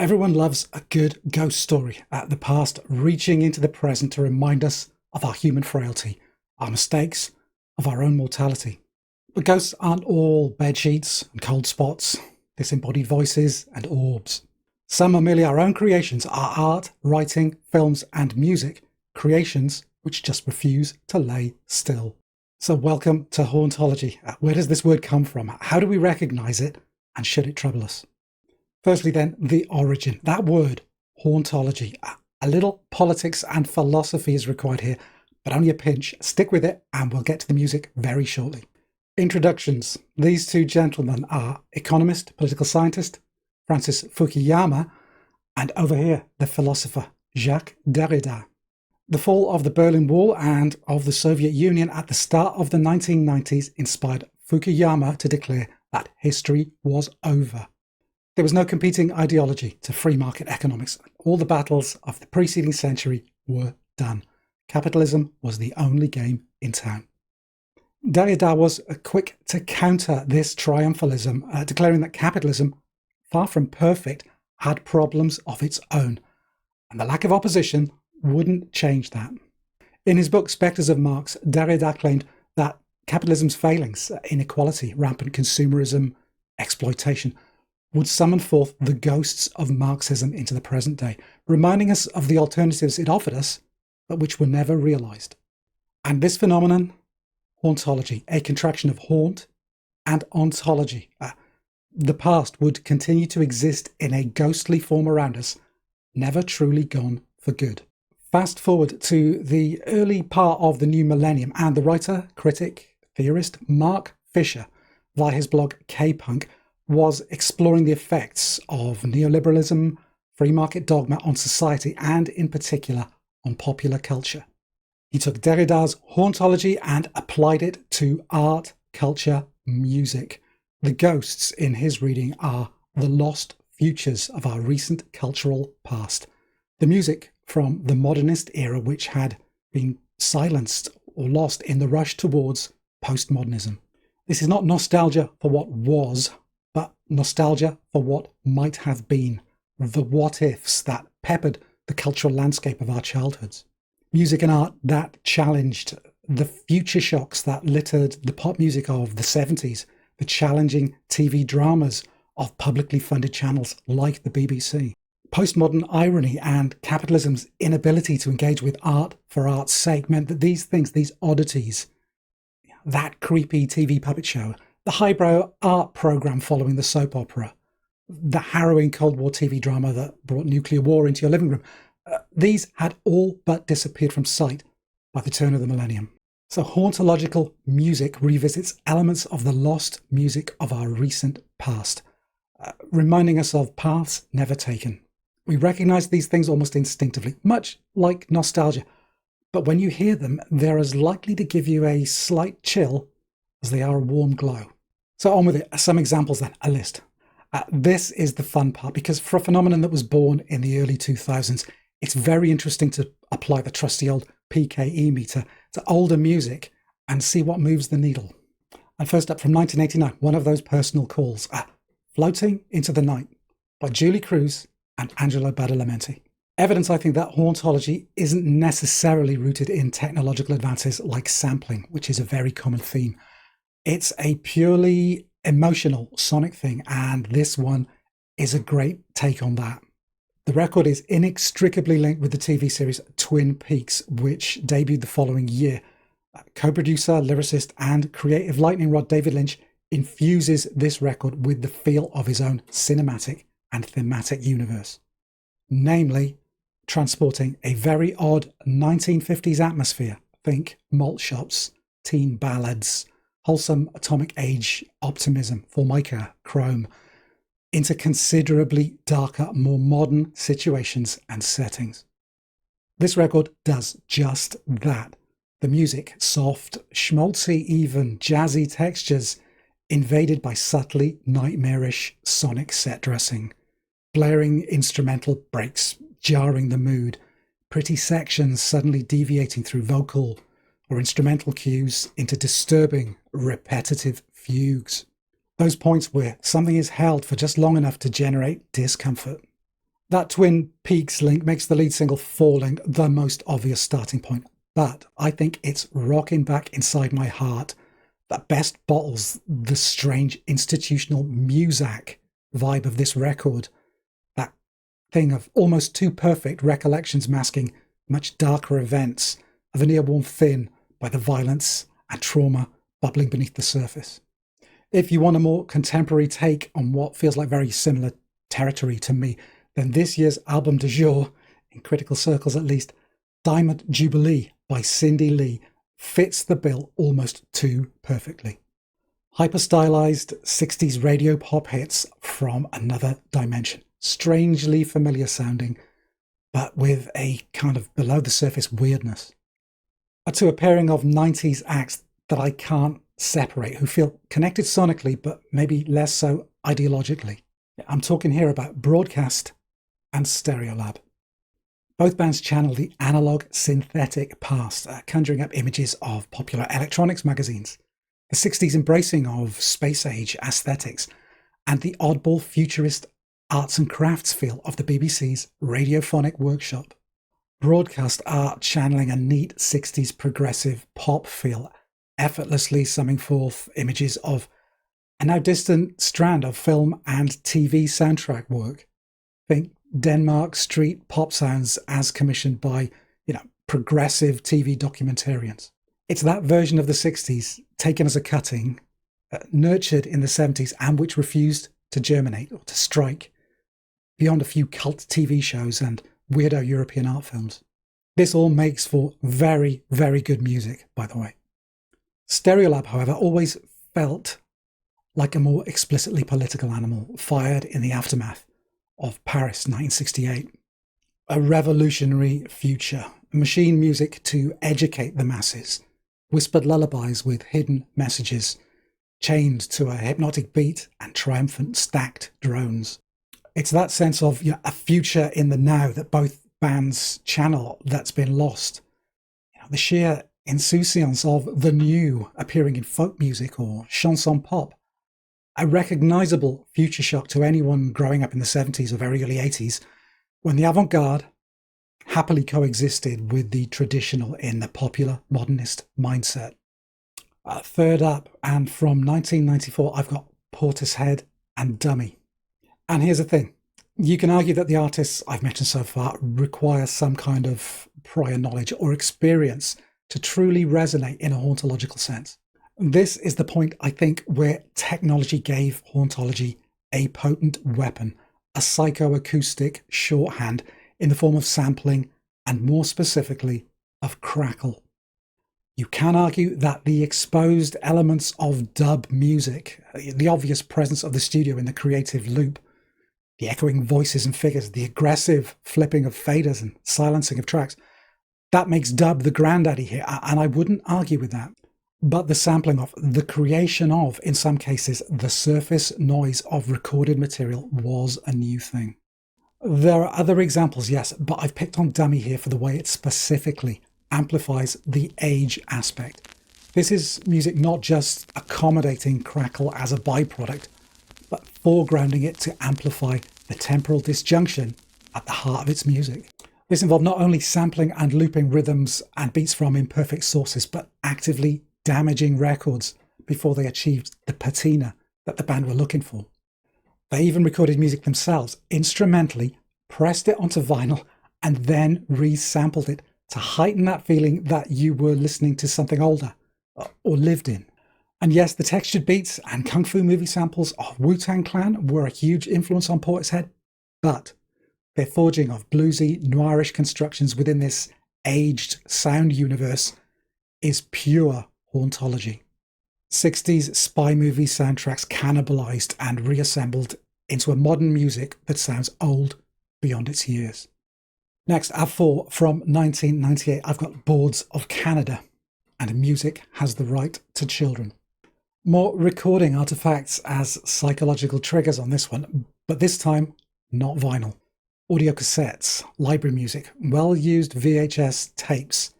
Everyone loves a good ghost story, the past reaching into the present to remind us of our human frailty, our mistakes, of our own mortality. But ghosts aren't all bedsheets and cold spots, disembodied voices and orbs. Some are merely our own creations, our art, writing, films and music, creations which just refuse to lay still. So welcome to Hauntology. Where does this word come from? How do we recognise it? And should it trouble us? Firstly then, the origin. That word, hauntology. A little politics and philosophy is required here, but only a pinch. Stick with it and we'll get to the music very shortly. Introductions. These two gentlemen are economist, political scientist, Francis Fukuyama, and over here, the philosopher, Jacques Derrida. The fall of the Berlin Wall and of the Soviet Union at the start of the 1990s inspired Fukuyama to declare that history was over. There was no competing ideology to free market economics. All the battles of the preceding century were done. Capitalism was the only game in town. Derrida was quick to counter this triumphalism, declaring that capitalism, far from perfect, had problems of its own, and the lack of opposition wouldn't change that. In his book Spectres of Marx, Derrida claimed that capitalism's failings, inequality, rampant consumerism, exploitation, would summon forth the ghosts of Marxism into the present day, reminding us of the alternatives it offered us, but which were never realised. And this phenomenon, hauntology, a contraction of haunt and ontology, the past would continue to exist in a ghostly form around us, never truly gone for good. Fast forward to the early part of the new millennium, and the writer, critic, theorist Mark Fisher, via his blog K-Punk, was exploring the effects of neoliberalism, free market dogma on society, and in particular on popular culture. He took Derrida's hauntology and applied it to art, culture, music. The ghosts in his reading are the lost futures of our recent cultural past. The music from the modernist era which had been silenced or lost in the rush towards postmodernism. This is not nostalgia for what was, but nostalgia for what might have been, the what-ifs that peppered the cultural landscape of our childhoods. Music and art that challenged the future shocks that littered the pop music of the 70s, the challenging TV dramas of publicly funded channels like the BBC. Postmodern irony and capitalism's inability to engage with art for art's sake meant that these things, these oddities, that creepy TV puppet show, the highbrow art programme following the soap opera, the harrowing Cold War TV drama that brought nuclear war into your living room, these had all but disappeared from sight by the turn of the millennium. So hauntological music revisits elements of the lost music of our recent past, reminding us of paths never taken. We recognise these things almost instinctively, much like nostalgia, but when you hear them, they're as likely to give you a slight chill as they are a warm glow. So on with it. Some examples then, a list. This is the fun part, because for a phenomenon that was born in the early 2000s, it's very interesting to apply the trusty old PKE meter to older music and see what moves the needle. And first up, from 1989, one of those personal calls, Floating into the Night by Julee and Angelo Badalamenti. Evidence, I think, that hauntology isn't necessarily rooted in technological advances like sampling, which is a very common theme. It's a purely emotional sonic thing, and this one is a great take on that. The record is inextricably linked with the TV series Twin Peaks, which debuted the following year. Co-producer, lyricist, and creative lightning rod David Lynch infuses this record with the feel of his own cinematic and thematic universe, namely transporting a very odd 1950s atmosphere, think malt shops, teen ballads, wholesome atomic age optimism, Formica, Chrome, into considerably darker, more modern situations and settings. This record does just that. The music, soft, schmaltzy, even jazzy textures, invaded by subtly nightmarish sonic set dressing, blaring instrumental breaks, jarring the mood, pretty sections suddenly deviating through vocal or instrumental cues into disturbing, repetitive fugues. Those points where something is held for just long enough to generate discomfort. That Twin Peaks link makes the lead single Falling the most obvious starting point, but I think it's Rocking Back Inside My Heart that best bottles the strange institutional muzak vibe of this record. That thing of almost too perfect recollections masking much darker events of an ear worn thin by the violence and trauma bubbling beneath the surface. If you want a more contemporary take on what feels like very similar territory to me, then this year's album du jour, in critical circles at least, Diamond Jubilee by Cindy Lee, fits the bill almost too perfectly. Hyper-stylized 60s radio pop hits from another dimension, strangely familiar sounding, but with a kind of below-the-surface weirdness. To a pairing of 90s acts that I can't separate, who feel connected sonically, but maybe less so ideologically. I'm talking here about Broadcast and Stereolab. Both bands channel the analog synthetic past, conjuring up images of popular electronics magazines, the 60s embracing of space-age aesthetics, and the oddball futurist arts and crafts feel of the BBC's Radiophonic Workshop. Broadcast are channeling a neat 60s progressive pop feel, effortlessly summing forth images of a now distant strand of film and TV soundtrack work. Think Denmark street pop sounds as commissioned by, progressive TV documentarians. It's that version of the 60s, taken as a cutting, nurtured in the 70s, and which refused to germinate or to strike beyond a few cult TV shows and weirdo European art films. This all makes for very, very good music, by the way. Stereolab, however, always felt like a more explicitly political animal, fired in the aftermath of Paris 1968. A revolutionary future, machine music to educate the masses, whispered lullabies with hidden messages, chained to a hypnotic beat and triumphant stacked drones. It's that sense of a future in the now that both bands channel that's been lost. The sheer insouciance of the new appearing in folk music or chanson pop. A recognisable future shock to anyone growing up in the 70s or very early 80s, when the avant-garde happily coexisted with the traditional in the popular modernist mindset. Third up, and from 1994, I've got Portishead and Dummy. And here's the thing. You can argue that the artists I've mentioned so far require some kind of prior knowledge or experience to truly resonate in a hauntological sense. This is the point, I think, where technology gave hauntology a potent weapon, a psychoacoustic shorthand in the form of sampling and, more specifically, of crackle. You can argue that the exposed elements of dub music, the obvious presence of the studio in the creative loop, the echoing voices and figures, the aggressive flipping of faders and silencing of tracks, that makes dub the granddaddy here, and I wouldn't argue with that. But the sampling of, the creation of, in some cases, the surface noise of recorded material was a new thing. There are other examples, yes, but I've picked on Dummy here for the way it specifically amplifies the age aspect. This is music not just accommodating crackle as a byproduct, but foregrounding it to amplify the temporal disjunction at the heart of its music. This involved not only sampling and looping rhythms and beats from imperfect sources, but actively damaging records before they achieved the patina that the band were looking for. They even recorded music themselves, instrumentally, pressed it onto vinyl, and then resampled it to heighten that feeling that you were listening to something older or lived in. And yes, the textured beats and kung fu movie samples of Wu-Tang Clan were a huge influence on Portishead, but their forging of bluesy, noirish constructions within this aged sound universe is pure hauntology. 60s spy movie soundtracks cannibalized and reassembled into a modern music that sounds old beyond its years. Next, at 4 from 1998, I've got Boards of Canada and Music Has the Right to Children. More recording artifacts as psychological triggers on this one, but this time not vinyl. Audio cassettes, library music, well-used VHS tapes,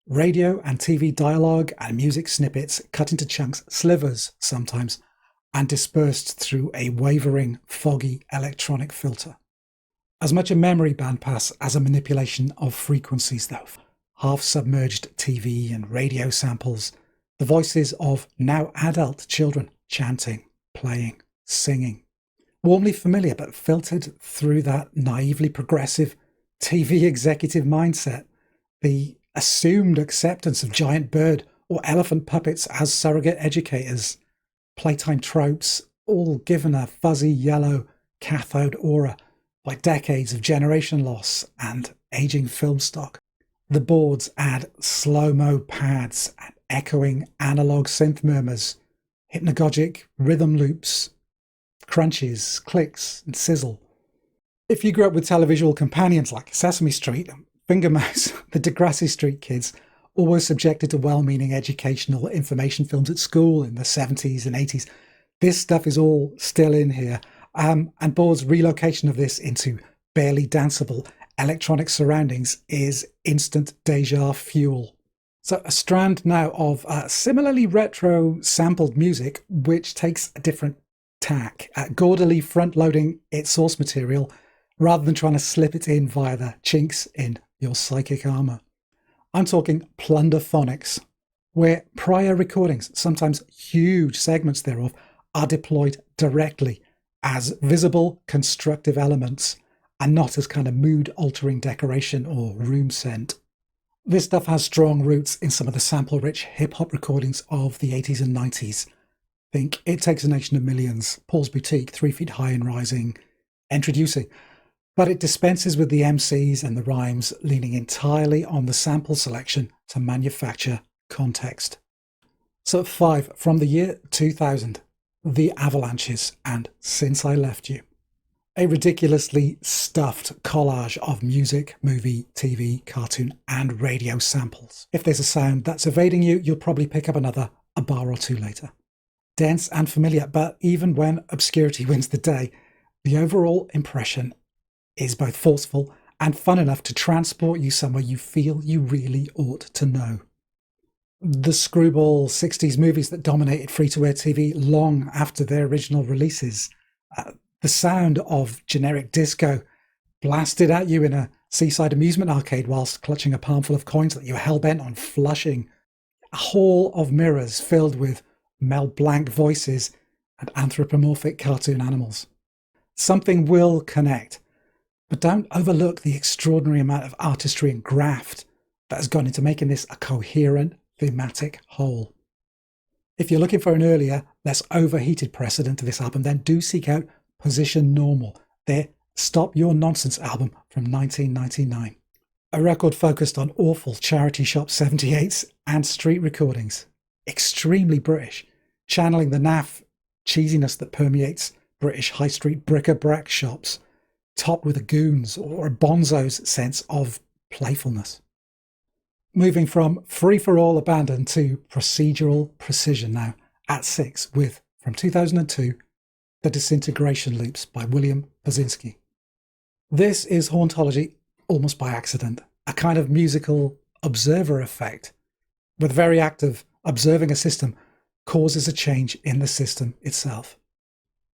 radio and TV dialogue and music snippets cut into chunks, slivers sometimes, and dispersed through a wavering, foggy electronic filter. As much a memory bandpass as a manipulation of frequencies, though. Half-submerged TV and radio samples, the voices of now adult children chanting, playing, singing. Warmly familiar, but filtered through that naively progressive TV executive mindset. The assumed acceptance of giant bird or elephant puppets as surrogate educators. Playtime tropes, all given a fuzzy yellow cathode aura by decades of generation loss and aging film stock. The boards add slow-mo pads and echoing analog synth murmurs, hypnagogic rhythm loops, crunches, clicks, and sizzle. If you grew up with televisual companions like Sesame Street, Finger Mouse, the Degrassi Street Kids, or were subjected to well-meaning educational information films at school in the 70s and 80s, this stuff is all still in here. And Board's relocation of this into barely danceable electronic surroundings is instant deja fuel. So a strand now of similarly retro sampled music, which takes a different tack, gaudily front-loading its source material rather than trying to slip it in via the chinks in your psychic armour. I'm talking Plunderphonics, where prior recordings, sometimes huge segments thereof, are deployed directly as visible constructive elements and not as kind of mood-altering decoration or room scent. This stuff has strong roots in some of the sample-rich hip-hop recordings of the 80s and 90s. Think It Takes a Nation of Millions, Paul's Boutique, 3 Feet High and Rising, Introducing. But it dispenses with the MCs and the rhymes, leaning entirely on the sample selection to manufacture context. So 5 from the year 2000, The Avalanches and Since I Left You. A ridiculously stuffed collage of music, movie, TV, cartoon, and radio samples. If there's a sound that's evading you, you'll probably pick up another a bar or two later. Dense and familiar, but even when obscurity wins the day, the overall impression is both forceful and fun enough to transport you somewhere you feel you really ought to know. The screwball 60s movies that dominated free-to-air TV long after their original releases. The sound of generic disco blasted at you in a seaside amusement arcade whilst clutching a palmful of coins that you were hell-bent on flushing. A hall of mirrors filled with Mel Blanc voices and anthropomorphic cartoon animals. Something will connect, but don't overlook the extraordinary amount of artistry and graft that has gone into making this a coherent, thematic whole. If you're looking for an earlier, less overheated precedent to this album, then do seek out Position Normal, their Stop Your Nonsense album from 1999. A record focused on awful charity shop 78s and street recordings. Extremely British, channeling the naff cheesiness that permeates British high street bric-a-brac shops, topped with a goons or a bonzo's sense of playfulness. Moving from free-for-all abandon to procedural precision now, at 6 with, from 2002, The Disintegration Loops by William Basinski. This is Hauntology almost by accident, a kind of musical observer effect, with very active observing a system causes a change in the system itself.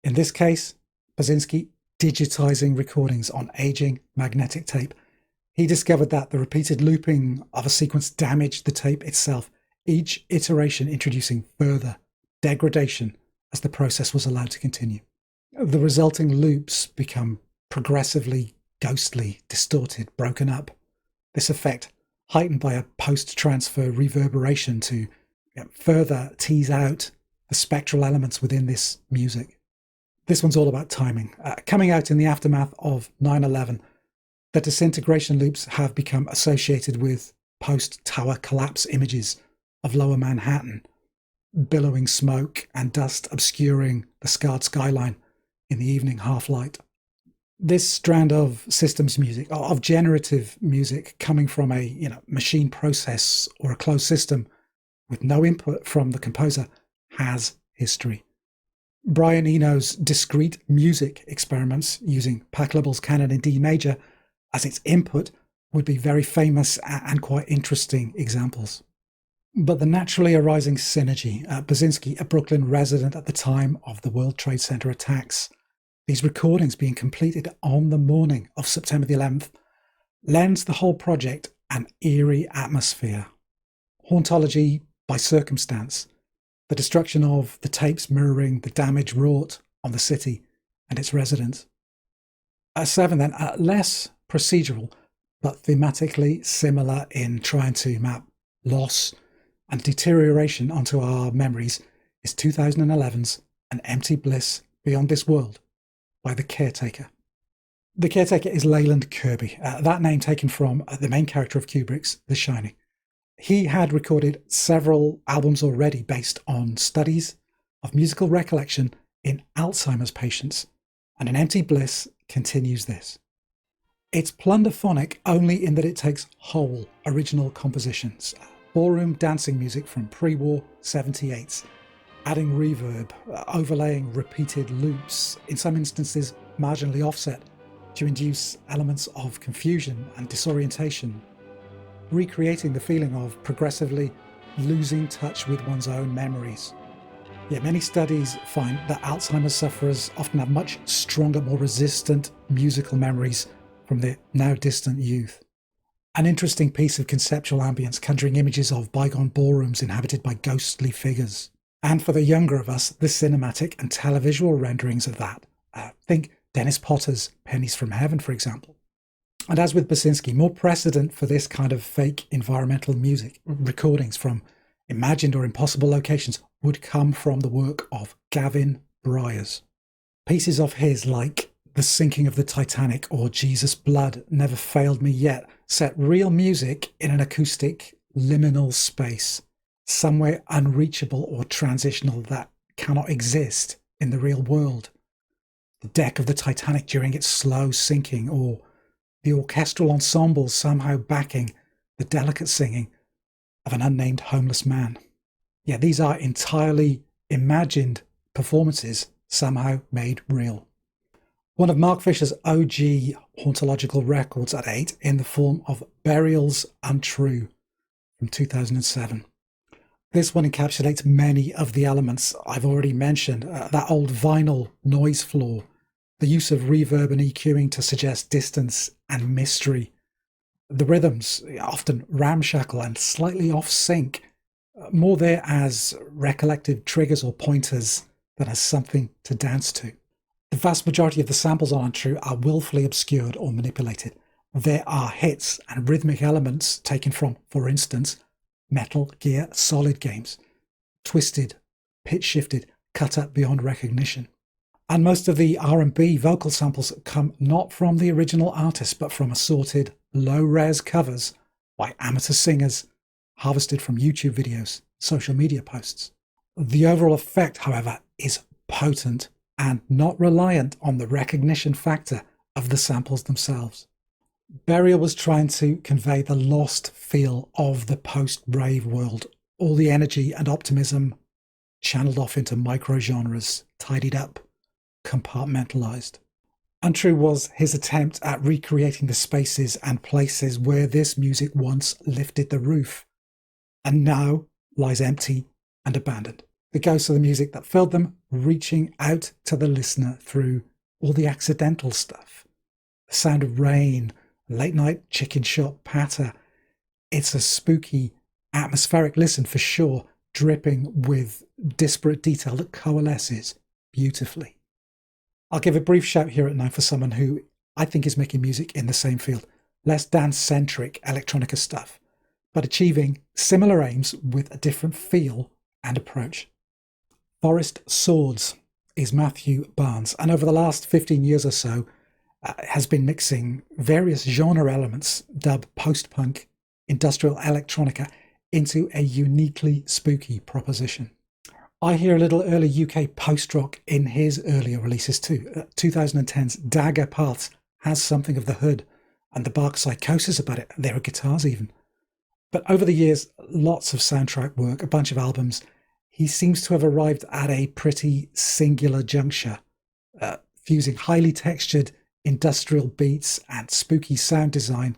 In this case, Basinski digitizing recordings on aging magnetic tape. He discovered that the repeated looping of a sequence damaged the tape itself, each iteration introducing further degradation as the process was allowed to continue. The resulting loops become progressively ghostly, distorted, broken up. This effect heightened by a post-transfer reverberation to further tease out the spectral elements within this music. This one's all about timing. Coming out in the aftermath of 9/11, the Disintegration Loops have become associated with post-tower collapse images of lower Manhattan, billowing smoke and dust obscuring the scarred skyline in the evening half-light. This strand of systems music, of generative music coming from a machine process or a closed system with no input from the composer, has history. Brian Eno's discrete music experiments using Pachelbel's Canon in D major as its input would be very famous and quite interesting examples. But the naturally arising synergy, Basinski, a Brooklyn resident at the time of the World Trade Center attacks, these recordings being completed on the morning of September the 11th, lends the whole project an eerie atmosphere. Hauntology by circumstance, the destruction of the tapes mirroring the damage wrought on the city and its residents. At 7 then, less procedural, but thematically similar in trying to map loss and deterioration onto our memories, is 2011's An Empty Bliss Beyond This World by The Caretaker. The Caretaker is Leyland Kirby, that name taken from the main character of Kubrick's The Shining. He had recorded several albums already based on studies of musical recollection in Alzheimer's patients, and An Empty Bliss continues this. It's plunderphonic only in that it takes whole original compositions, ballroom dancing music from pre-war 78s, adding reverb, overlaying repeated loops, in some instances marginally offset, to induce elements of confusion and disorientation, recreating the feeling of progressively losing touch with one's own memories. Yet many studies find that Alzheimer's sufferers often have much stronger, more resistant musical memories from their now distant youth. An interesting piece of conceptual ambience conjuring images of bygone ballrooms inhabited by ghostly figures. And for the younger of us, the cinematic and televisual renderings of that. Think Dennis Potter's Pennies from Heaven, for example. And as with Basinski, more precedent for this kind of fake environmental music recordings from imagined or impossible locations would come from the work of Gavin Bryars. Pieces of his like The Sinking of the Titanic or Jesus' Blood Never Failed Me Yet set real music in an acoustic liminal space, somewhere unreachable or transitional that cannot exist in the real world. The deck of the Titanic during its slow sinking, or the orchestral ensemble somehow backing the delicate singing of an unnamed homeless man. Yeah, these are entirely imagined performances somehow made real. One of Mark Fisher's OG hauntological records at 8 in the form of Burial's Untrue from 2007. This one encapsulates many of the elements I've already mentioned, that old vinyl noise floor, the use of reverb and EQing to suggest distance and mystery, the rhythms, often ramshackle and slightly off sync, more there as recollective triggers or pointers than as something to dance to. The vast majority of the samples on Untrue are willfully obscured or manipulated. There are hits and rhythmic elements taken from, for instance, Metal Gear Solid games, twisted, pitch shifted, cut up beyond recognition. And most of the R&B vocal samples come not from the original artist, but from assorted low-res covers by amateur singers, harvested from YouTube videos, social media posts. The overall effect, however, is potent and not reliant on the recognition factor of the samples themselves. Burial was trying to convey the lost feel of the post-rave world, all the energy and optimism channeled off into micro-genres, tidied up, compartmentalized. Untrue was his attempt at recreating the spaces and places where this music once lifted the roof, and now lies empty and abandoned. The ghosts of the music that filled them reaching out to the listener through all the accidental stuff. The sound of rain, late night chicken shop patter. It's a spooky, atmospheric listen for sure, dripping with disparate detail that coalesces beautifully. I'll give a brief shout here at 9 for someone who I think is making music in the same field, less dance-centric electronica stuff, but achieving similar aims with a different feel and approach. Forest Swords is Matthew Barnes, and over the last 15 years or so has been mixing various genre elements, dubbed post-punk, industrial electronica, into a uniquely spooky proposition. I hear a little early UK post-rock in his earlier releases too. 2010's Dagger Paths has something of the hood and the bark psychosis about it. There are guitars even. But over the years, lots of soundtrack work, a bunch of albums, he seems to have arrived at a pretty singular juncture, fusing highly textured industrial beats and spooky sound design,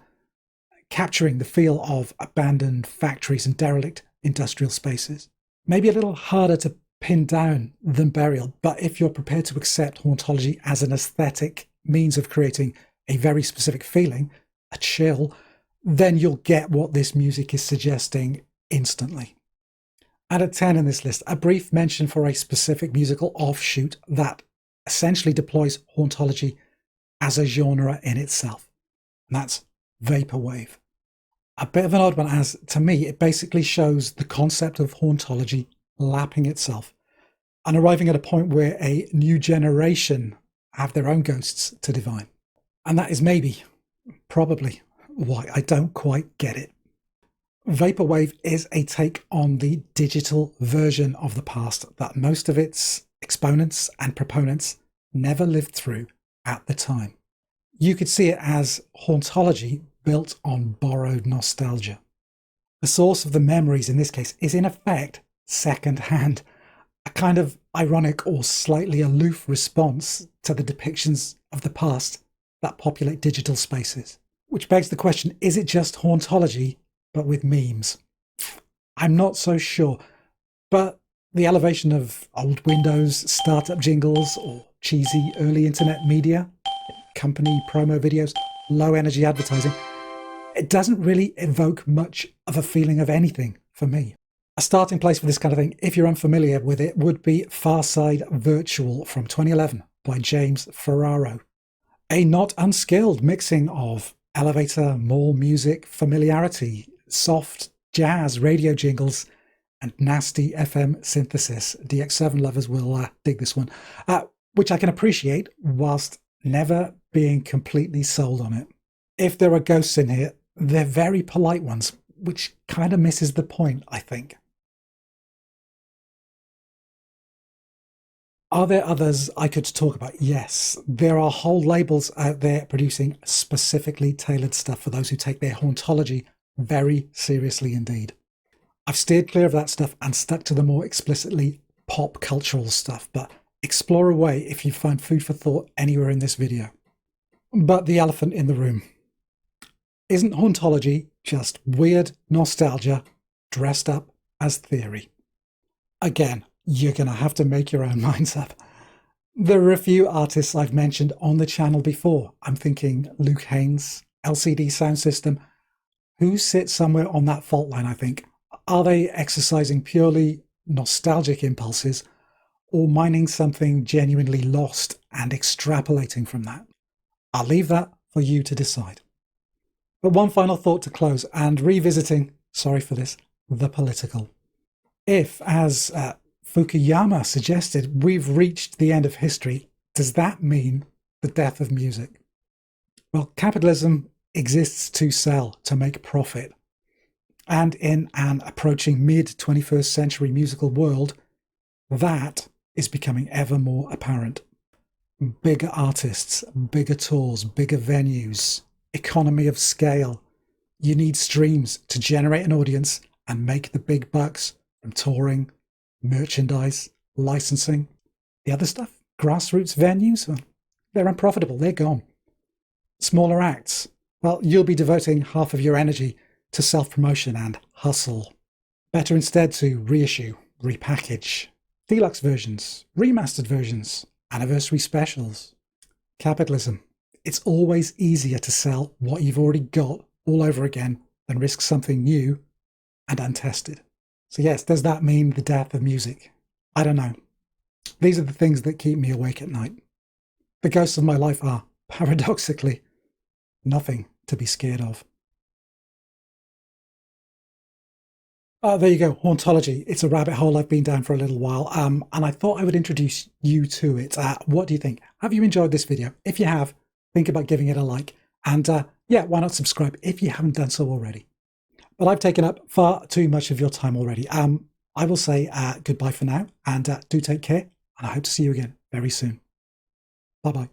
capturing the feel of abandoned factories and derelict industrial spaces. Maybe a little harder to pinned down than burial. But if you're prepared to accept hauntology as an aesthetic means of creating a very specific feeling, a chill, then you'll get what this music is suggesting instantly. And at 10 in this list, a brief mention for a specific musical offshoot that essentially deploys hauntology as a genre in itself. And that's Vaporwave. A bit of an odd one, as to me, it basically shows the concept of hauntology lapping itself and arriving at a point where a new generation have their own ghosts to divine. And that is maybe, probably, why I don't quite get it. Vaporwave is a take on the digital version of the past that most of its exponents and proponents never lived through at the time. You could see it as hauntology built on borrowed nostalgia. The source of the memories in this case is in effect second-hand, a kind of ironic or slightly aloof response to the depictions of the past that populate digital spaces. Which begs the question, is it just hauntology but with memes? I'm not so sure, but the elevation of old Windows startup jingles or cheesy early internet media, company promo videos, low energy advertising, it doesn't really evoke much of a feeling of anything for me. A starting place for this kind of thing, if you're unfamiliar with it, would be Farside Virtual from 2011 by James Ferraro. A not unskilled mixing of elevator, mall music, familiarity, soft jazz radio jingles, and nasty FM synthesis. DX7 lovers will dig this one, which I can appreciate whilst never being completely sold on it. If there are ghosts in here, they're very polite ones, which kind of misses the point, I think. Are there others I could talk about? Yes, there are whole labels out there producing specifically tailored stuff for those who take their hauntology very seriously indeed. I've steered clear of that stuff and stuck to the more explicitly pop cultural stuff, but explore away if you find food for thought anywhere in this video. But the elephant in the room. Isn't hauntology just weird nostalgia dressed up as theory? Again, you're going to have to make your own minds up. There are a few artists I've mentioned on the channel before. I'm thinking Luke Haynes, LCD Sound System, who sit somewhere on that fault line, I think. Are they exercising purely nostalgic impulses or mining something genuinely lost and extrapolating from that? I'll leave that for you to decide. But one final thought to close, and revisiting, sorry for this, the political. If, as Fukuyama suggested, we've reached the end of history, does that mean the death of music? Well, capitalism exists to sell, to make profit. And in an approaching mid-21st century musical world, that is becoming ever more apparent. Bigger artists, bigger tours, bigger venues, economy of scale. You need streams to generate an audience and make the big bucks from touring, merchandise, licensing. The other stuff, grassroots venues, well, they're unprofitable, they're gone. Smaller acts, well, you'll be devoting half of your energy to self-promotion and hustle. Better instead to reissue, repackage, deluxe versions, remastered versions, anniversary specials. Capitalism. It's always easier to sell what you've already got all over again than risk something new and untested. So yes, does that mean the death of music? I don't know. These are the things that keep me awake at night. The ghosts of my life are, paradoxically, nothing to be scared of. There you go, hauntology. It's a rabbit hole I've been down for a little while, and I thought I would introduce you to it. What do you think? Have you enjoyed this video? If you have, think about giving it a like. And yeah, why not subscribe if you haven't done so already? But I've taken up far too much of your time already. I will say goodbye for now, and do take care, and I hope to see you again very soon. Bye-bye.